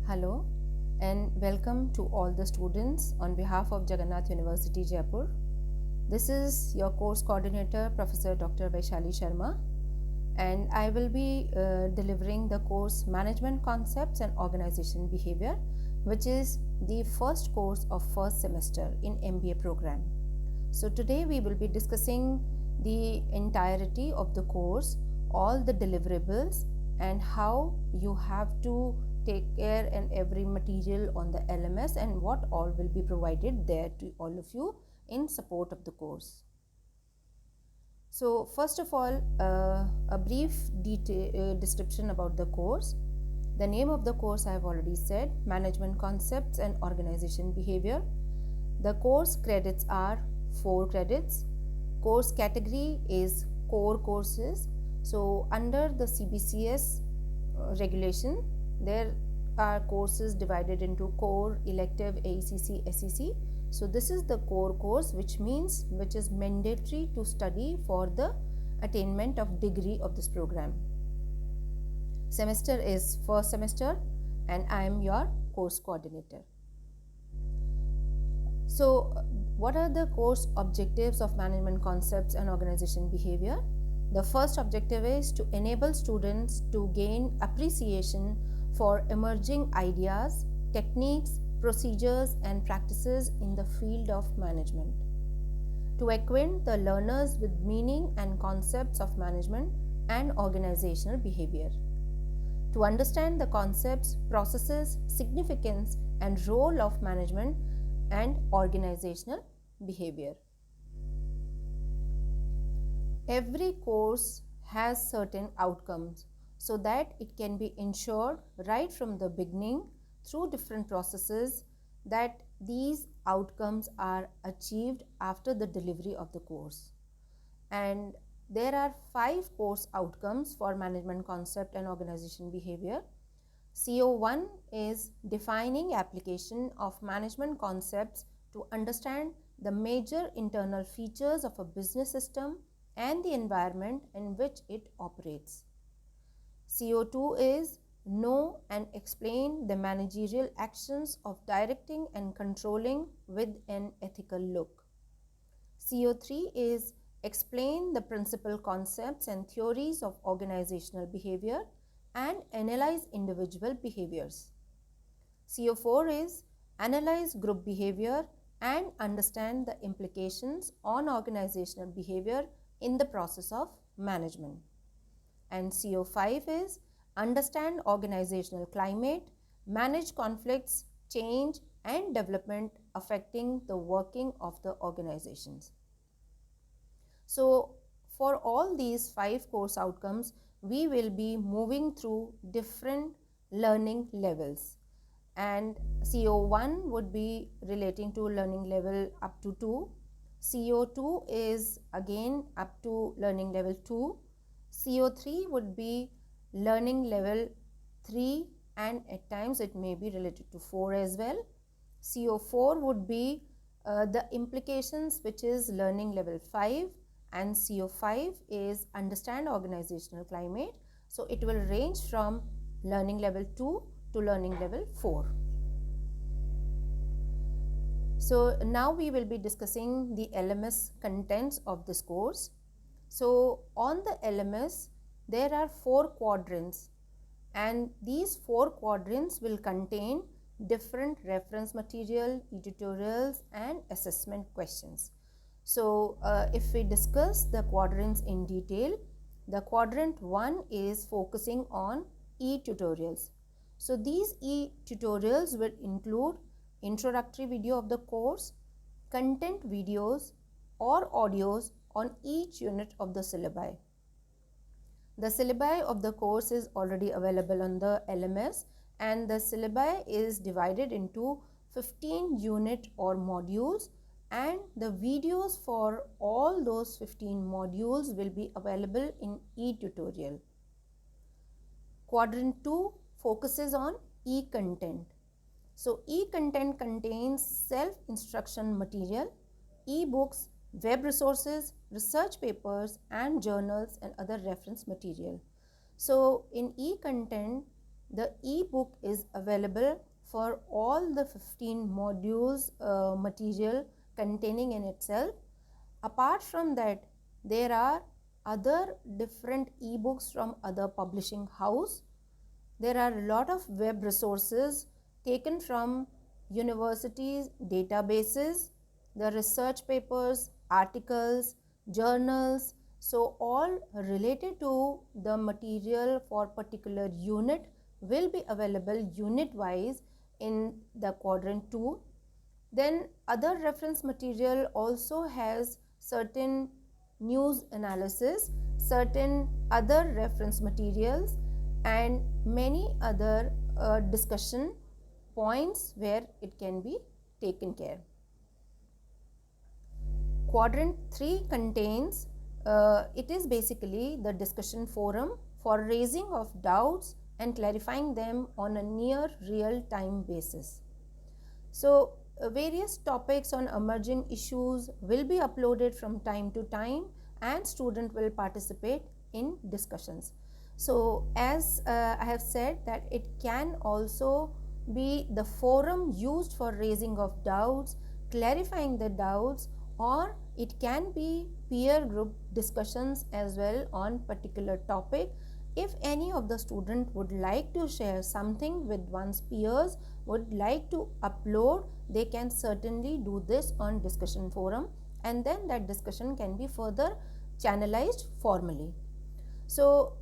Hello and welcome to all the students on behalf of Jagannath University Jaipur. This is your course coordinator Professor Dr. Vaishali Sharma, and I will be delivering the course Management Concepts and Organization Behavior, which is the first course of first semester in MBA program. So today we will be discussing the entirety of the course, all the deliverables, and how you have to take care and every material on the LMS and what all will be provided there to all of you in support of the course. So first of all, a brief description about the course. The name of the course I have already said, Management Concepts and Organization Behavior. The course credits are 4 credits. Course category is core courses. So under the CBCS regulation, there are courses divided into core, elective, AECC, SEC. So this is the core course, which is mandatory to study for the attainment of degree of this program. Semester is first semester and I am your course coordinator. So what are the course objectives of Management Concepts and Organization Behavior? The first objective is to enable students to gain appreciation for emerging ideas, techniques, procedures and practices in the field of management. To acquaint the learners with meaning and concepts of management and organizational behavior. To understand the concepts, processes, significance and role of management and organizational behavior. Every course has certain outcomes so that it can be ensured right from the beginning through different processes that these outcomes are achieved after the delivery of the course. And there are 5 course outcomes for Management Concept and Organization Behavior. CO1 is defining application of management concepts to understand the major internal features of a business system and the environment in which it operates. CO2 is know and explain the managerial actions of directing and controlling with an ethical look. CO3 is explain the principal concepts and theories of organizational behavior and analyze individual behaviors. CO4 is analyze group behavior and understand the implications on organizational behavior in the process of management. And CO5 is understand organizational climate, manage conflicts, change and development affecting the working of the organizations. So for all these 5 course outcomes, we will be moving through different learning levels, and CO1 would be relating to learning level up to 2. CO2 is again up to learning level 2. CO3 would be learning level 3 and at times it may be related to 4 as well. CO4 would be the implications, which is learning level 5, and CO5 is understand organizational climate. So it will range from learning level 2 to learning level 4. So now we will be discussing the LMS contents of this course. So on the LMS, there are 4 quadrants, and these 4 quadrants will contain different reference material, e-tutorials and assessment questions. So if we discuss the quadrants in detail, the quadrant 1 is focusing on e-tutorials. So these e-tutorials will include introductory video of the course, content videos or audios on each unit of the syllabi. The syllabi of the course is already available on the LMS, and the syllabi is divided into 15 unit or modules, and the videos for all those 15 modules will be available in e-tutorial. Quadrant 2 focuses on e-content. So e-content contains self-instruction material, e-books, web resources, research papers and journals and other reference material. So in e-content, the e-book is available for all the 15 modules material containing in itself. Apart from that, there are other different e-books from other publishing house. There are a lot of web resources taken from universities databases, the research papers, articles, journals, so all related to the material for particular unit will be available unit wise in the quadrant 2. Then other reference material also has certain news analysis, certain other reference materials, and many other discussion points where it can be taken care. Quadrant 3 contains, it is basically the discussion forum for raising of doubts and clarifying them on a near real time basis. So various topics on emerging issues will be uploaded from time to time and student will participate in discussions. So as I have said that it can also be the forum used for raising of doubts, clarifying the doubts, or it can be peer group discussions as well on particular topic. If any of the student would like to share something with one's peers, would like to upload, they can certainly do this on discussion forum, and then that discussion can be further channelized formally. So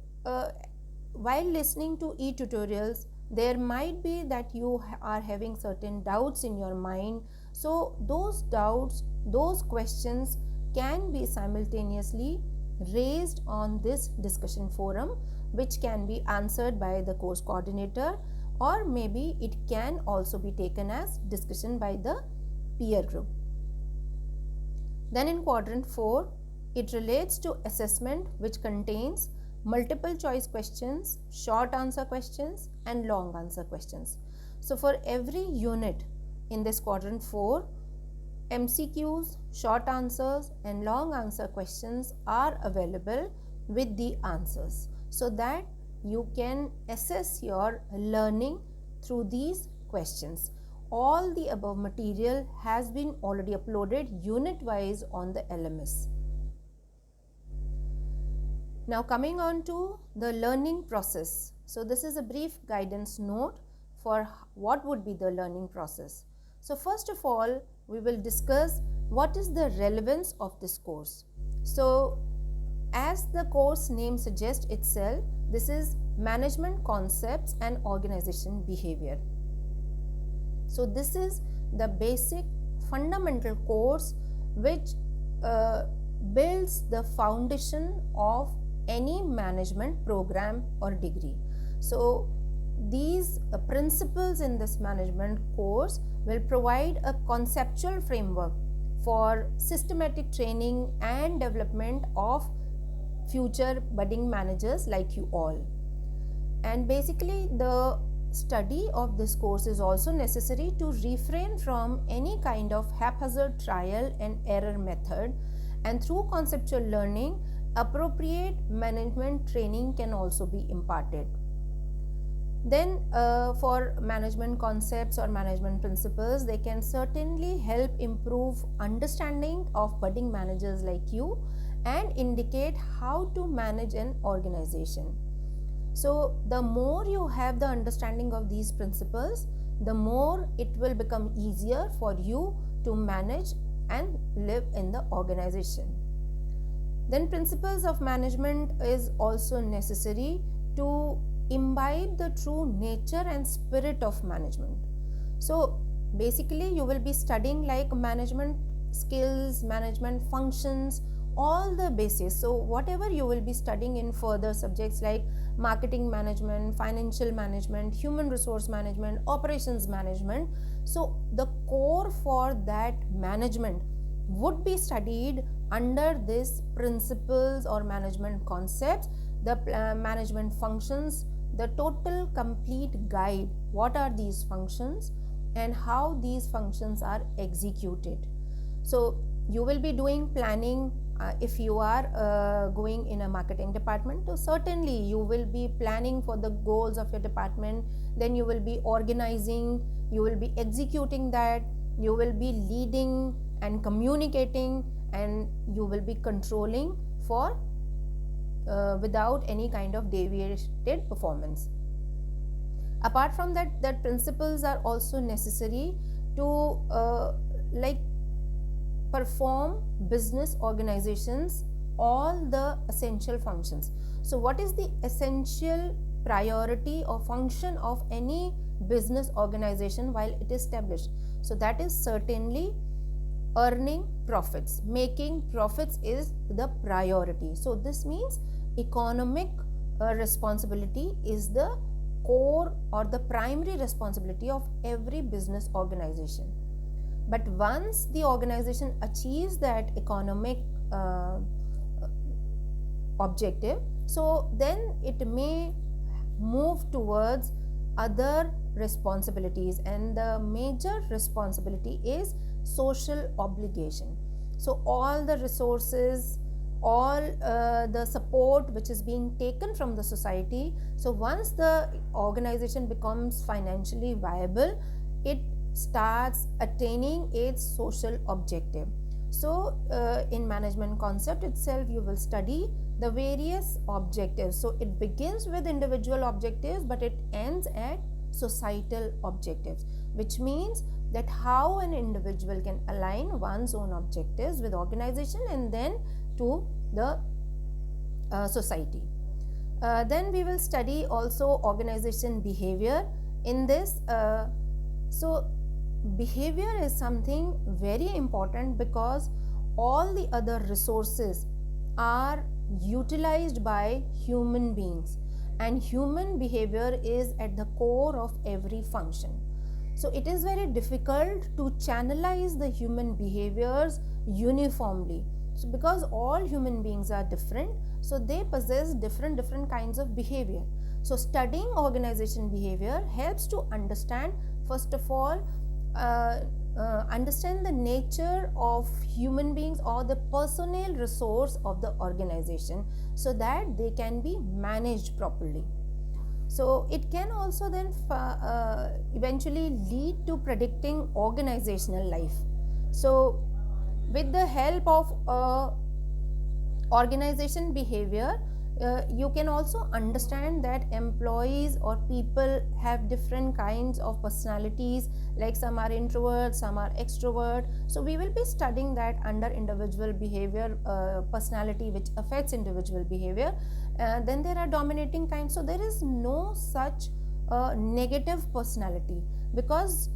while listening to e-tutorials, there might be that you are having certain doubts in your mind. So those doubts, those questions can be simultaneously raised on this discussion forum, which can be answered by the course coordinator, or maybe it can also be taken as discussion by the peer group. Then in quadrant 4, it relates to assessment, which contains multiple choice questions, short answer questions, and long answer questions. So for every unit in this quadrant 4, MCQs, short answers, and long answer questions are available with the answers, so that you can assess your learning through these questions. All the above material has been already uploaded unit wise on the LMS. Now coming on to the learning process. So this is a brief guidance note for what would be the learning process. So first of all, we will discuss what is the relevance of this course. So as the course name suggests itself, this is Management Concepts and Organization Behavior. So this is the basic fundamental course which builds the foundation of any management program or degree. So these principles in this management course will provide a conceptual framework for systematic training and development of future budding managers like you all. And basically the study of this course is also necessary to refrain from any kind of haphazard trial and error method, and through conceptual learning, appropriate management training can also be imparted. Then for management concepts or management principles, they can certainly help improve understanding of budding managers like you and indicate how to manage an organization. So the more you have the understanding of these principles, the more it will become easier for you to manage and live in the organization. Then principles of management is also necessary to imbibe the true nature and spirit of management. So basically you will be studying like management skills, management functions, all the bases. So whatever you will be studying in further subjects like marketing management, financial management, human resource management, operations management, so the core for that management would be studied under these principles or management concepts, the management functions, the total complete guide, what are these functions and how these functions are executed. So you will be doing planning, if you are going in a marketing department, so certainly you will be planning for the goals of your department, then you will be organizing, you will be executing that, you will be leading and communicating, and you will be controlling for without any kind of deviated performance. Apart from that, that principles are also necessary to like perform business organizations all the essential functions. So what is the essential priority or function of any business organization while it is established? So that is certainly earning profits. Making profits is the priority. So this means economic responsibility is the core or the primary responsibility of every business organization. But once the organization achieves that economic objective, so then it may move towards other responsibilities, and the major responsibility is social obligation. So all the resources, all the support which is being taken from the society, so once the organization becomes financially viable, it starts attaining its social objective. So in management concept itself, you will study the various objectives. So it begins with individual objectives, but it ends at societal objectives, which means that how an individual can align one's own objectives with organization and then to the society. Then we will study also organization behavior. In this, so behavior is something very important because all the other resources are utilized by human beings, and human behavior is at the core of every function. So it is very difficult to channelize the human behaviors uniformly. So because all human beings are different, so they possess different kinds of behavior. So studying organization behavior helps to understand, first of all, understand the nature of human beings or the personnel resource of the organization, so that they can be managed properly. So it can also then eventually lead to predicting organizational life. So with the help of organization behavior, you can also understand that employees or people have different kinds of personalities, like some are introvert, some are extrovert. So we will be studying that under individual behavior, personality which affects individual behavior. Then there are dominating kinds. So there is no such negative personality, because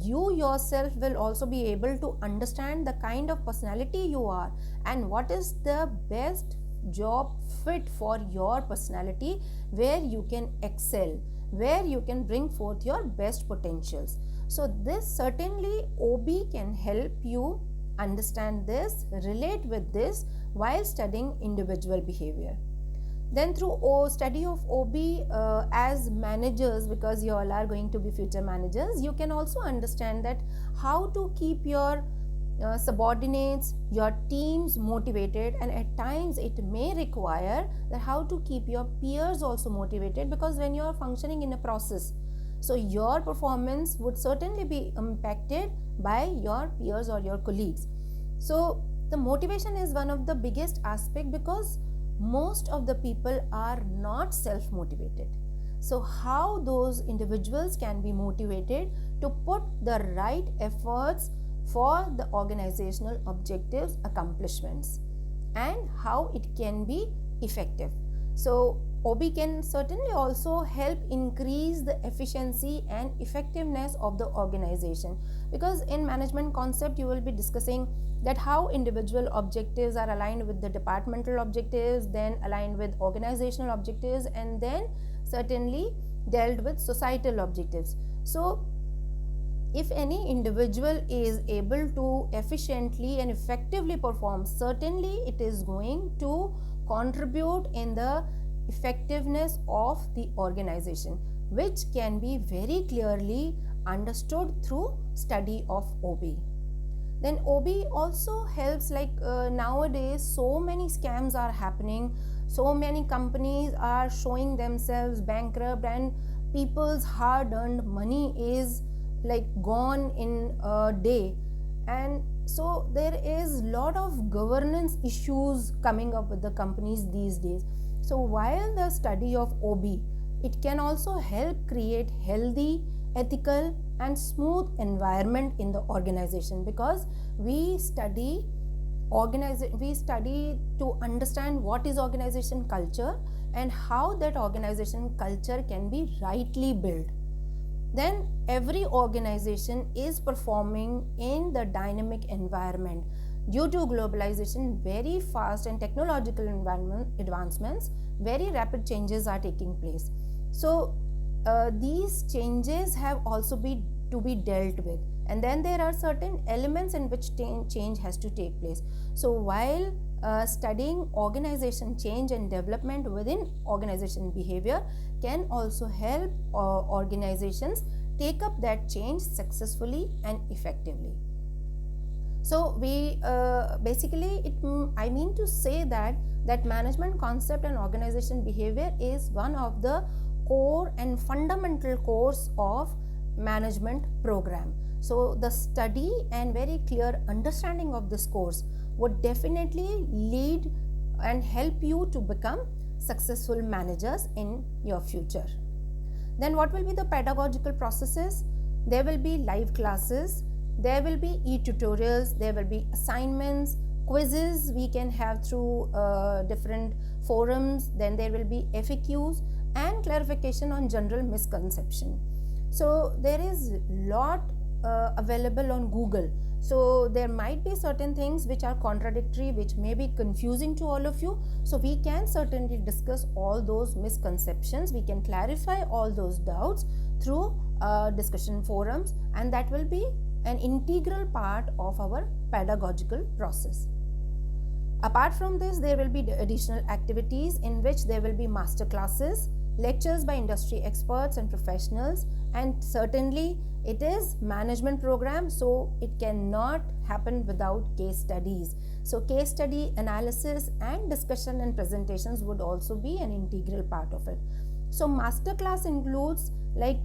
you yourself will also be able to understand the kind of personality you are and what is the best job fit for your personality, where you can excel, where you can bring forth your best potentials. So this certainly OB can help you understand this, relate with this while studying individual behavior. Then through study of OB as managers, because you all are going to be future managers, you can also understand that how to keep your subordinates, your teams motivated, and at times it may require that how to keep your peers also motivated, because when you are functioning in a process, so your performance would certainly be impacted by your peers or your colleagues. So the motivation is one of the biggest aspect, because most of the people are not self-motivated. So how those individuals can be motivated to put the right efforts for the organizational objectives accomplishments, and how it can be effective. So OB can certainly also help increase the efficiency and effectiveness of the organization, because in management concept you will be discussing that how individual objectives are aligned with the departmental objectives, then aligned with organizational objectives, and then certainly dealt with societal objectives. So if any individual is able to efficiently and effectively perform, certainly it is going to contribute in the effectiveness of the organization, which can be very clearly understood through study of OB. Then OB also helps, like nowadays so many scams are happening, so many companies are showing themselves bankrupt, and people's hard earned money is like gone in a day. And so there is lot of governance issues coming up with the companies these days. So while the study of OB, it can also help create healthy, ethical and smooth environment in the organization, because we study to understand what is organization culture and how that organization culture can be rightly built. Then every organization is performing in the dynamic environment. Due to globalization, very fast and technological advancements, very rapid changes are taking place. So these changes have also to be dealt with, and then there are certain elements in which change has to take place. So while studying organization change and development within organization behavior can also help organizations take up that change successfully and effectively. So we I mean to say that management concept and organization behavior is one of the core and fundamental course of management program. So the study and very clear understanding of this course would definitely lead and help you to become successful managers in your future. Then what will be the pedagogical processes? There will be live classes, there will be e-tutorials, there will be assignments, quizzes we can have through different forums, then there will be FAQs and clarification on general misconception. So there is lot available on Google. So there might be certain things which are contradictory, which may be confusing to all of you. So we can certainly discuss all those misconceptions. We can clarify all those doubts through discussion forums, and that will be an integral part of our pedagogical process. Apart from this, there will be additional activities in which there will be master classes, lectures by industry experts and professionals, and certainly it is management program, so it cannot happen without case studies. So case study analysis and discussion and presentations would also be an integral part of it. So master class includes like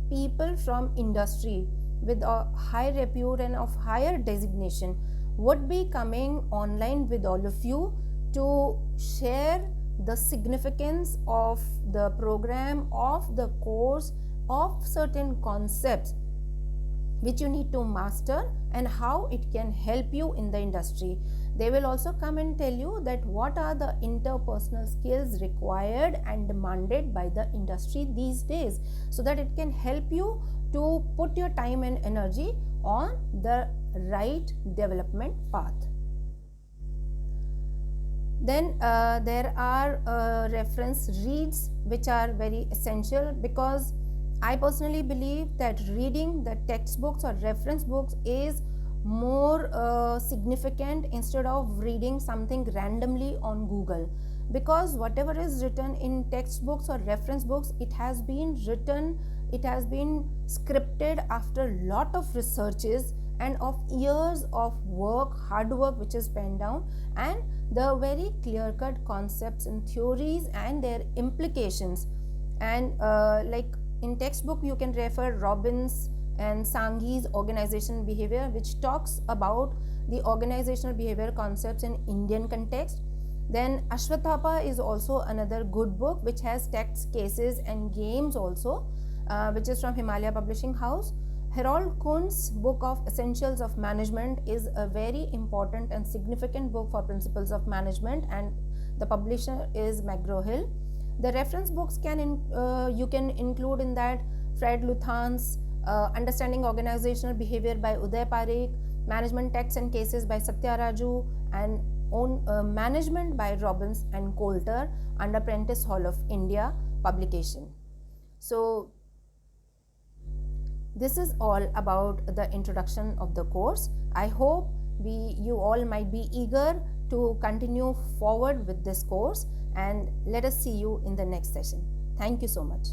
people from industry with a high repute and of higher designation would be coming online with all of you to share the significance of the program, of the course, of certain concepts which you need to master and how it can help you in the industry. They will also come and tell you that what are the interpersonal skills required and demanded by the industry these days, so that it can help you to put your time and energy on the right development path. Then there are reference reads which are very essential, because I personally believe that reading the textbooks or reference books is more significant instead of reading something randomly on Google, because whatever is written in textbooks or reference books, it has been written, it has been scripted after lot of researches and of years of work, hard work which is penned down, and the very clear-cut concepts and theories and their implications. And like in textbook you can refer Robbins and Sanghi's organizational behavior, which talks about the organizational behavior concepts in Indian context. Then Ashwatthapa is also another good book which has text, cases and games also, which is from Himalaya Publishing House. Harold Kuhn's book of Essentials of Management is a very important and significant book for principles of management, and the publisher is McGraw-Hill. The reference books you can include in that Fred Luthan's Understanding Organizational Behavior by Uday Parikh, Management Texts and Cases by Satya Raju, and Management by Robbins and Coulter under Prentice Hall of India publication. So this is all about the introduction of the course. I hope you all might be eager to continue forward with this course, and let us see you in the next session. Thank you so much.